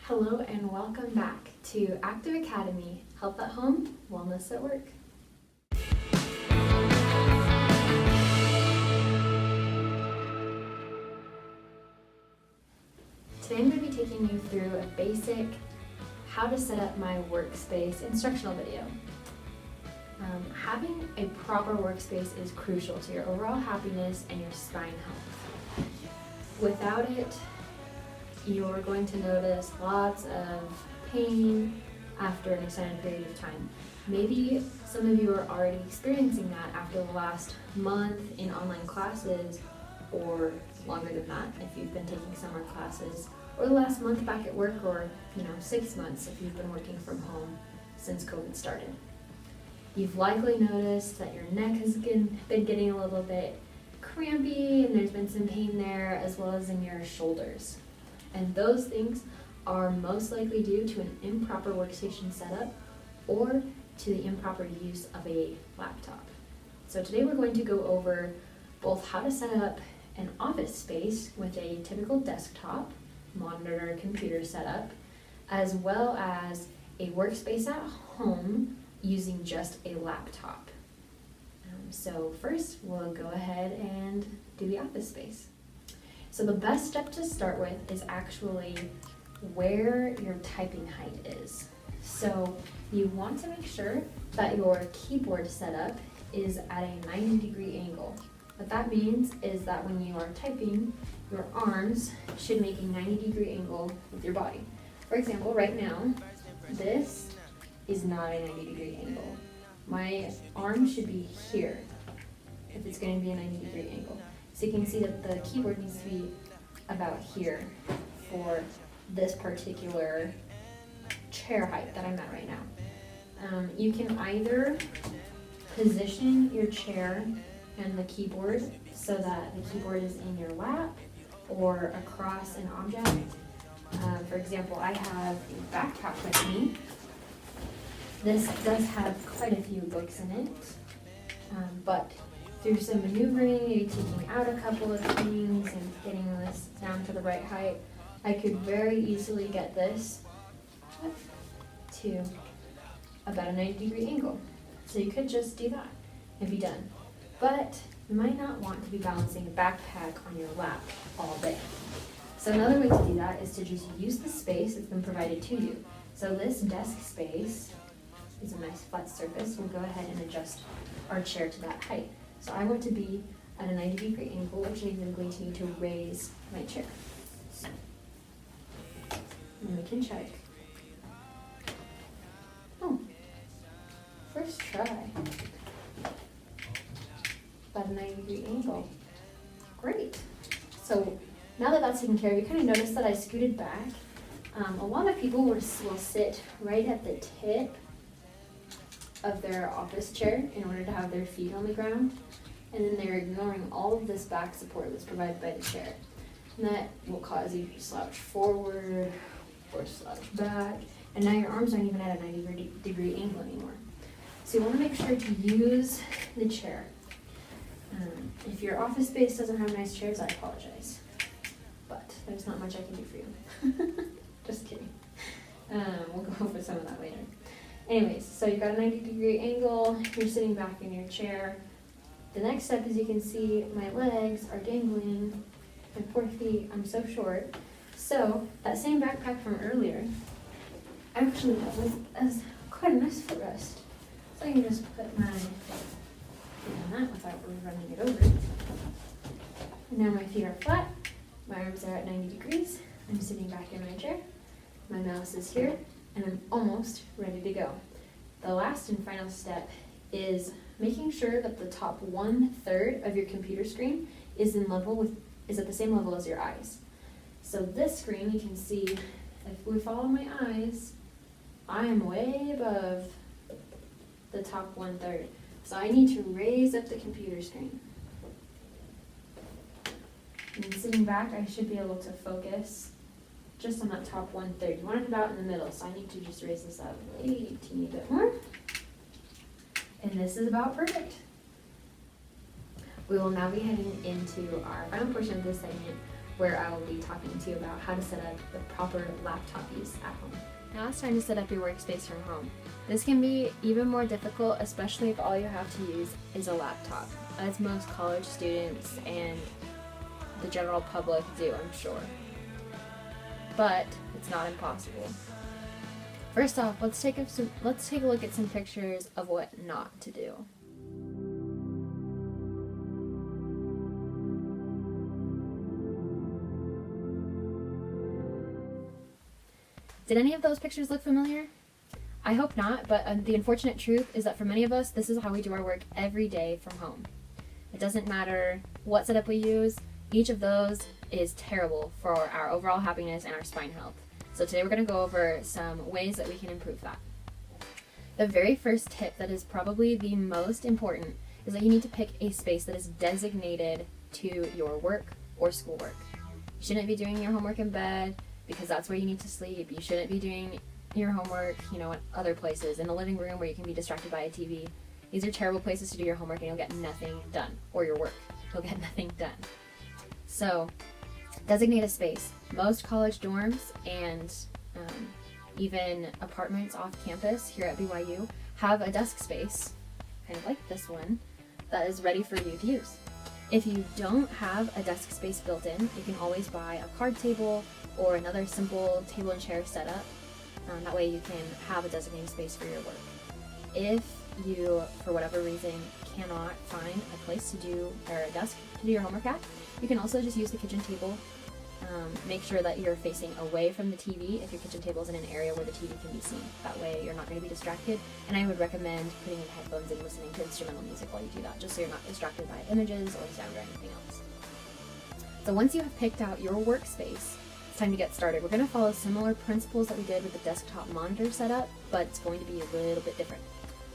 Hello and welcome back to Active Academy, Health at Home, Wellness at Work. Today I'm going to be taking you through a basic how to set up my workspace instructional video. Having a proper workspace is crucial to your overall happiness and your spine health. Without it, you're going to notice lots of pain after an extended period of time. Maybe some of you are already experiencing that after the last month in online classes, or longer than that if you've been taking summer classes, or the last month back at work, or 6 months if you've been working from home since COVID started. You've likely noticed that your neck has been getting a little bit crampy and there's been some pain there, as well as in your shoulders. And those things are most likely due to an improper workstation setup or to the improper use of a laptop. So today we're going to go over both how to set up an office space with a typical desktop, monitor, computer setup, as well as a workspace at home using just a laptop. So first we'll go ahead and do the office space. So the best step to start with is actually where your typing height is. So you want to make sure that your keyboard setup is at a 90-degree angle. What that means is that when you are typing, your arms should make a 90-degree angle with your body. For example, right now, this is not a 90-degree angle. My arm should be here if it's going to be a 90-degree angle. So you can see that the keyboard needs to be about here for this particular chair height that I'm at right now. You can either position your chair and the keyboard so that the keyboard is in your lap or across an object. For example, I have a backpack with me. This does have quite a few books in it, but through some maneuvering, maybe taking out a couple of things and getting this down to the right height, I could very easily get this to about a 90-degree angle. So you could just do that and be done. But you might not want to be balancing a backpack on your lap all day. So another way to do that is to just use the space that's been provided to you. So this desk space is a nice flat surface. We'll go ahead and adjust our chair to that height. So I want to be at a 90-degree angle, which means I'm going to need to raise my chair. And we can check. Oh, first try. About a 90-degree angle. Great. So now that that's taken care of, you kind of notice that I scooted back. A lot of people will sit right at the tip of their office chair in order to have their feet on the ground, and then they're ignoring all of this back support that's provided by the chair. And that will cause you to slouch forward or slouch back, and now your arms aren't even at a 90-degree angle anymore. So you want to make sure to use the chair. If your office space doesn't have nice chairs, I apologize, but there's not much I can do for you. Just kidding. We'll go over some of that later. Anyways, so you've got a 90-degree angle, you're sitting back in your chair. The next step, as you can see, my legs are dangling, my poor feet, I'm so short. So that same backpack from earlier, actually has quite a nice footrest. So I can just put my feet on that without running it over. And now my feet are flat, my arms are at 90 degrees, I'm sitting back in my chair, my mouse is here, and I'm almost ready to go. The last and final step is making sure that the top 1/3 of your computer screen is at the same level as your eyes. So this screen, you can see, if we follow my eyes, I am way above the top 1/3. So I need to raise up the computer screen. And sitting back, I should be able to focus just on that top 1/3. You want it about in the middle, so I need to just raise this up a teeny bit more. And this is about perfect. We will now be heading into our final portion of this segment, where I will be talking to you about how to set up the proper laptop use at home. Now it's time to set up your workspace from home. This can be even more difficult, especially if all you have to use is a laptop, as most college students and the general public do, I'm sure. But it's not impossible. First off, let's take a look at some pictures of what not to do. Did any of those pictures look familiar? I hope not, but the unfortunate truth is that for many of us, this is how we do our work every day from home. It doesn't matter what setup we use, each of those is terrible for our overall happiness and our spine health. So today we're going to go over some ways that we can improve that. The very first tip that is probably the most important is that you need to pick a space that is designated to your work or schoolwork. You shouldn't be doing your homework in bed because that's where you need to sleep. You shouldn't be doing your homework, at other places, in the living room where you can be distracted by a TV. These are terrible places to do your homework and you'll get nothing done, or your work. You'll get nothing done. So, designate a space. Most college dorms and even apartments off campus here at BYU have a desk space, kind of like this one, that is ready for you to use. If you don't have a desk space built in, you can always buy a card table or another simple table and chair setup. That way you can have a designated space for your work. If you, for whatever reason, cannot find a place to do, or a desk to do your homework at, you can also just use the kitchen table. Make sure that you're facing away from the TV if your kitchen table is in an area where the TV can be seen. That way you're not going to be distracted, and I would recommend putting in headphones and listening to instrumental music while you do that, just so you're not distracted by images or sound or anything else. So once you have picked out your workspace, it's time to get started. We're going to follow similar principles that we did with the desktop monitor setup, but it's going to be a little bit different.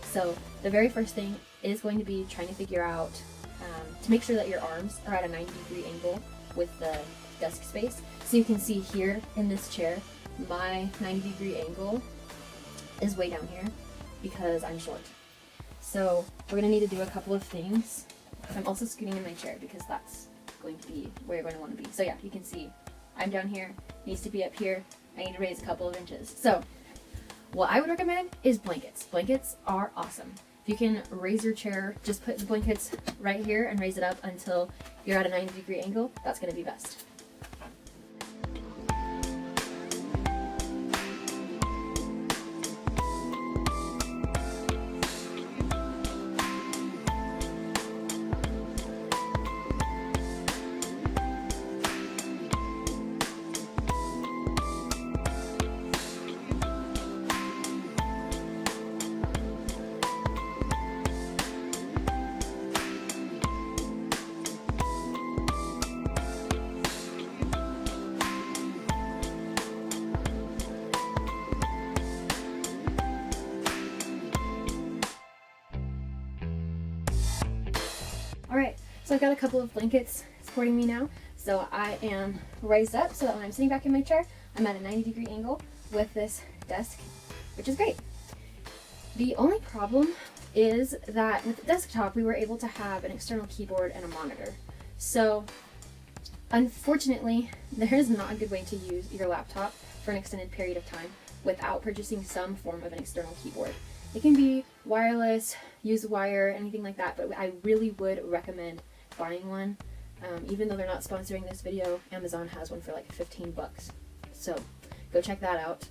So the very first thing is going to be trying to figure out to make sure that your arms are at a 90-degree angle with the desk space. So you can see here in this chair, my 90-degree angle is way down here because I'm short. So we're going to need to do a couple of things. I'm also scooting in my chair because that's going to be where you're going to want to be. So yeah, you can see I'm down here, needs to be up here. I need to raise a couple of inches. So what I would recommend is blankets. Blankets are awesome. If you can raise your chair, just put the blankets right here and raise it up until you're at a 90-degree angle. That's going to be best. Alright, so I've got a couple of blankets supporting me now. So I am raised up so that when I'm sitting back in my chair, I'm at a 90-degree angle with this desk, which is great. The only problem is that with the desktop, we were able to have an external keyboard and a monitor. So unfortunately, there is not a good way to use your laptop for an extended period of time without purchasing some form of an external keyboard. It can be wireless, use wire, anything like that, but I really would recommend buying one. Even though they're not sponsoring this video, Amazon has one for like 15 bucks. So go check that out.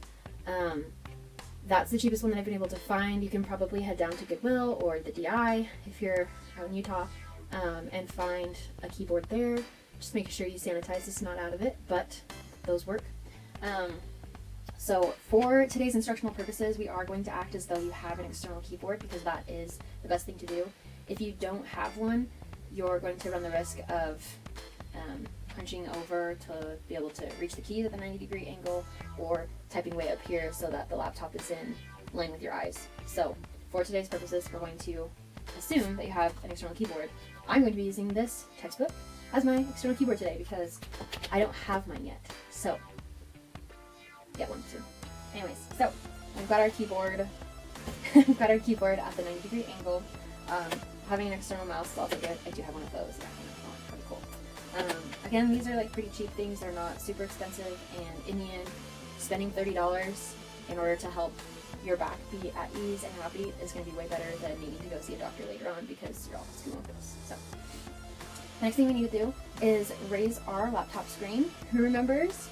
That's the cheapest one that I've been able to find. You can probably head down to Goodwill or the DI if you're out in Utah and find a keyboard there. Just make sure you sanitize the snot out of it, but those work. So for today's instructional purposes, we are going to act as though you have an external keyboard because that is the best thing to do. If you don't have one, you're going to run the risk of punching over to be able to reach the keys at the 90-degree angle or typing way up here so that the laptop is in line with your eyes. So for today's purposes, we're going to assume that you have an external keyboard. I'm going to be using this textbook as my external keyboard today because I don't have mine yet. So get one soon. Anyways, so we've got our keyboard. We've got our keyboard at the 90-degree angle. Having an external mouse is also good. I do have one of those. Yeah, pretty cool. Again, these are like pretty cheap things. They're not super expensive, and in the end, spending $30 in order to help your back be at ease and happy is going to be way better than needing to go see a doctor later on because your office won't this. So, next thing we need to do is raise our laptop screen. Who remembers?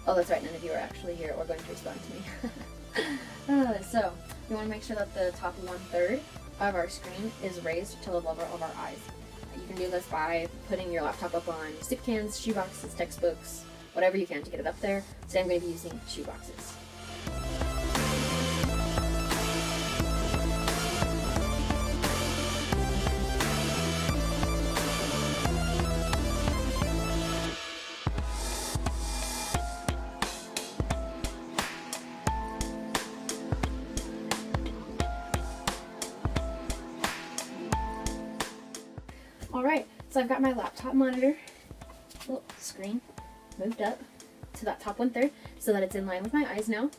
Oh, that's right, none of you are actually here or going to respond to me. So, we want to make sure that the top 1/3 of our screen is raised to the level of our eyes. You can do this by putting your laptop up on soup cans, shoe boxes, textbooks, whatever you can to get it up there. Today I'm going to be using shoe boxes. Alright, so I've got my laptop monitor screen moved up to that top 1/3 so that it's in line with my eyes now,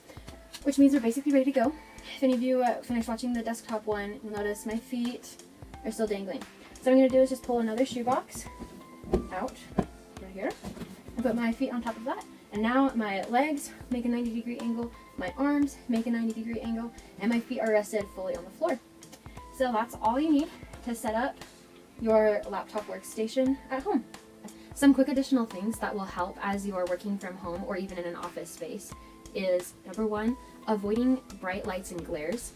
which means we're basically ready to go. If any of you finished watching the desktop one, you'll notice my feet are still dangling. So what I'm going to do is just pull another shoebox out right here and put my feet on top of that. And now my legs make a 90-degree angle, my arms make a 90-degree angle, and my feet are rested fully on the floor. So that's all you need to set up your laptop workstation at home. Some quick additional things that will help as you are working from home or even in an office space is, number one, avoiding bright lights and glares.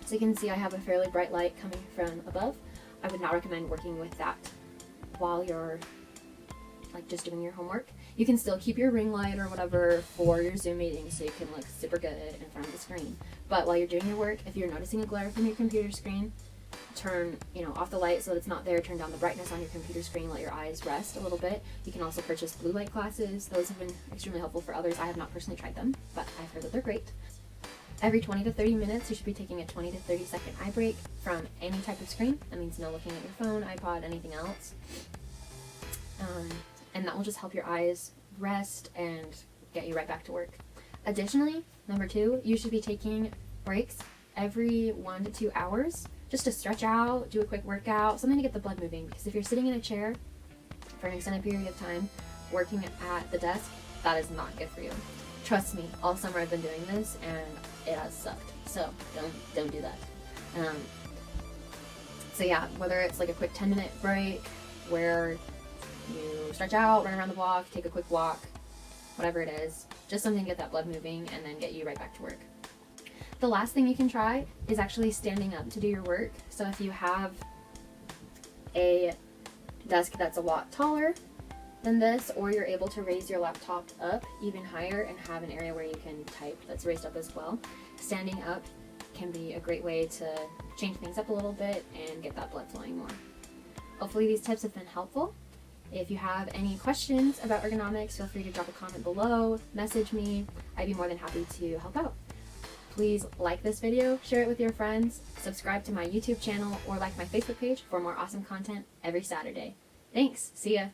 So you can see I have a fairly bright light coming from above. I would not recommend working with that while you're like just doing your homework. You can still keep your ring light or whatever for your Zoom meeting so you can look super good in front of the screen. But while you're doing your work, if you're noticing a glare from your computer screen, turn off the light so that it's not there. Turn down the brightness on your computer screen. Let your eyes rest a little bit. You can also purchase blue light glasses. Those have been extremely helpful for others. I have not personally tried them, but I've heard that they're great. Every 20 to 30 minutes, you should be taking a 20 to 30 second eye break from any type of screen. That means no looking at your phone, iPod, anything else. And that will just help your eyes rest and get you right back to work. Additionally, number 2, you should be taking breaks every 1 to 2 hours just to stretch out, do a quick workout, something to get the blood moving. Because if you're sitting in a chair for an extended period of time, working at the desk, that is not good for you. Trust me, all summer I've been doing this and it has sucked. So don't do that. So yeah, whether it's like a quick 10-minute break where you stretch out, run around the block, take a quick walk, whatever it is, just something to get that blood moving and then get you right back to work. The last thing you can try is actually standing up to do your work. So if you have a desk that's a lot taller than this, or you're able to raise your laptop up even higher and have an area where you can type that's raised up as well, standing up can be a great way to change things up a little bit and get that blood flowing more. Hopefully these tips have been helpful. If you have any questions about ergonomics, feel free to drop a comment below, message me. I'd be more than happy to help out. Please like this video, share it with your friends, subscribe to my YouTube channel, or like my Facebook page for more awesome content every Saturday. Thanks, see ya!